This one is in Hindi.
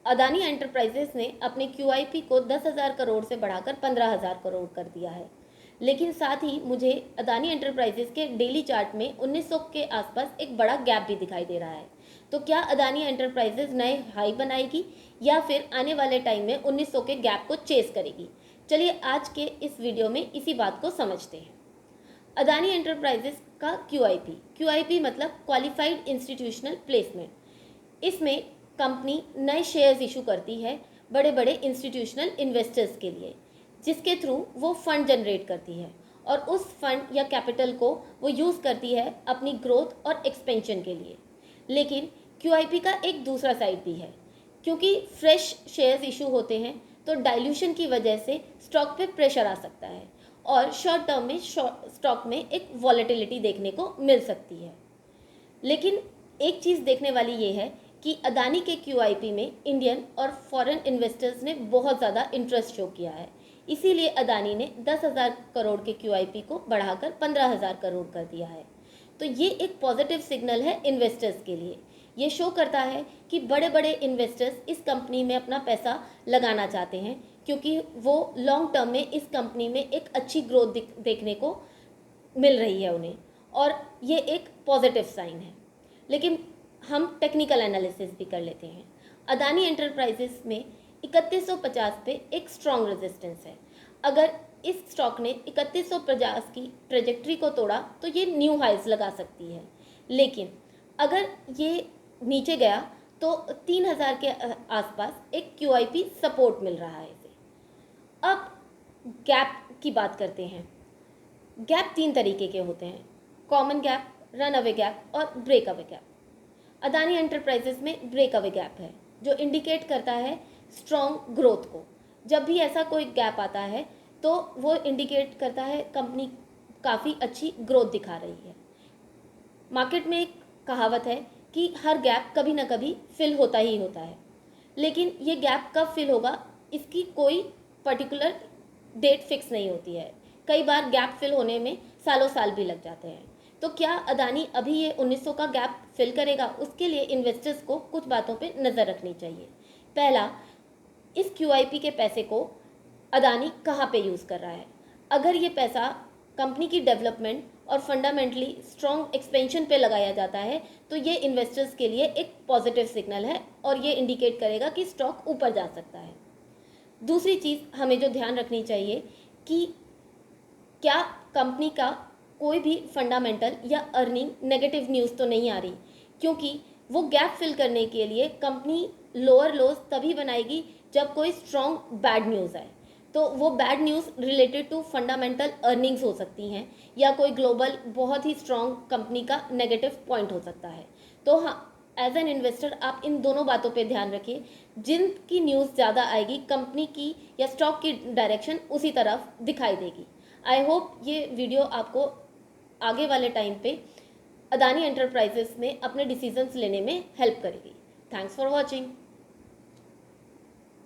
अदानी एंटरप्राइजेस ने अपने क्यूआईपी को 10,000 करोड़ से बढ़ाकर 15,000 करोड़ कर दिया है। लेकिन साथ ही मुझे अदानी एंटरप्राइजेस के डेली चार्ट में 1900 के आसपास एक बड़ा गैप भी दिखाई दे रहा है। तो क्या अदानी एंटरप्राइजेस नए हाई बनाएगी या फिर आने वाले टाइम में 1900 के गैप को चेस करेगी? चलिए आज के इस वीडियो में इसी बात को समझते हैं। अदानी एंटरप्राइजेस का क्यूआईपी मतलब क्वालिफाइड इंस्टीट्यूशनल प्लेसमेंट। इसमें कंपनी नए शेयर्स इशू करती है बड़े बड़े इंस्टीट्यूशनल इन्वेस्टर्स के लिए, जिसके थ्रू वो फंड जनरेट करती है और उस फंड या कैपिटल को वो यूज़ करती है अपनी ग्रोथ और एक्सपेंशन के लिए। लेकिन क्यूआईपी का एक दूसरा साइड भी है, क्योंकि फ्रेश शेयर्स इशू होते हैं तो डाइल्यूशन की वजह से स्टॉक पे प्रेशर आ सकता है और शॉर्ट टर्म में स्टॉक में एक वॉलेटिलिटी देखने को मिल सकती है। लेकिन एक चीज़ देखने वाली ये है कि अदानी के क्यूआईपी में इंडियन और फॉरेन इन्वेस्टर्स ने बहुत ज़्यादा इंटरेस्ट शो किया है। इसीलिए अदानी ने 10,000 करोड़ के क्यूआईपी को बढ़ाकर 15,000 करोड़ कर दिया है। तो ये एक पॉजिटिव सिग्नल है इन्वेस्टर्स के लिए। ये शो करता है कि बड़े बड़े इन्वेस्टर्स इस कंपनी में अपना पैसा लगाना चाहते हैं, क्योंकि वो लॉन्ग टर्म में इस कंपनी में एक अच्छी ग्रोथ देखने को मिल रही है उन्हें, और ये एक पॉजिटिव साइन है। लेकिन हम टेक्निकल एनालिसिस भी कर लेते हैं। अदानी एंटरप्राइजेस में 3150 पे एक स्ट्रॉन्ग रेजिस्टेंस है। अगर इस स्टॉक ने 3150 की ट्रेजेक्ट्री को तोड़ा तो ये न्यू हाइज लगा सकती है। लेकिन अगर ये नीचे गया तो 3000 के आसपास एक क्यूआईपी सपोर्ट मिल रहा है इसे। अब गैप की बात करते हैं। गैप 3 तरीके के होते हैं: common gap, run away gap और break away gap. Adani enterprises में ब्रेक अवे गैप है, जो इंडिकेट करता है स्ट्रॉन्ग ग्रोथ को। जब भी ऐसा कोई गैप आता है तो वो इंडिकेट करता है कंपनी काफ़ी अच्छी ग्रोथ दिखा रही है। मार्केट में एक कहावत है कि हर गैप कभी ना कभी फिल होता ही होता है, लेकिन ये गैप कब फिल होगा इसकी कोई पर्टिकुलर डेट फिक्स नहीं होती है। कई बार गैप फिल होने में सालों साल भी लग जाते हैं। तो क्या अदानी अभी ये 1900 का गैप फिल करेगा? उसके लिए इन्वेस्टर्स को कुछ बातों पे नज़र रखनी चाहिए। पहला, इस क्यूआईपी के पैसे को अदानी कहाँ पे यूज़ कर रहा है। अगर ये पैसा कंपनी की डेवलपमेंट और फंडामेंटली स्ट्रॉन्ग एक्सपेंशन पे लगाया जाता है तो ये इन्वेस्टर्स के लिए एक पॉजिटिव सिग्नल है और ये इंडिकेट करेगा कि स्टॉक ऊपर जा सकता है। दूसरी चीज़ हमें जो ध्यान रखनी चाहिए कि क्या कंपनी का कोई भी फंडामेंटल या अर्निंग नेगेटिव न्यूज़ तो नहीं आ रही, क्योंकि वो गैप फिल करने के लिए कंपनी लोअर लोज तभी बनाएगी जब कोई स्ट्रॉन्ग बैड न्यूज़ आए। तो वो bad news related to fundamental earnings हो सकती हैं या कोई ग्लोबल बहुत ही स्ट्रॉन्ग कंपनी का नेगेटिव पॉइंट हो सकता है। तो हाँ, एज एन इन्वेस्टर आप इन दोनों बातों पे ध्यान रखिए। जिनकी न्यूज़ ज़्यादा आएगी कंपनी की या स्टॉक की डायरेक्शन उसी तरफ दिखाई देगी। आई होप ये वीडियो आपको आगे वाले टाइम पे अदानी एंटरप्राइजेस में अपने डिसीजंस लेने में हेल्प करेगी। Thanks for watching.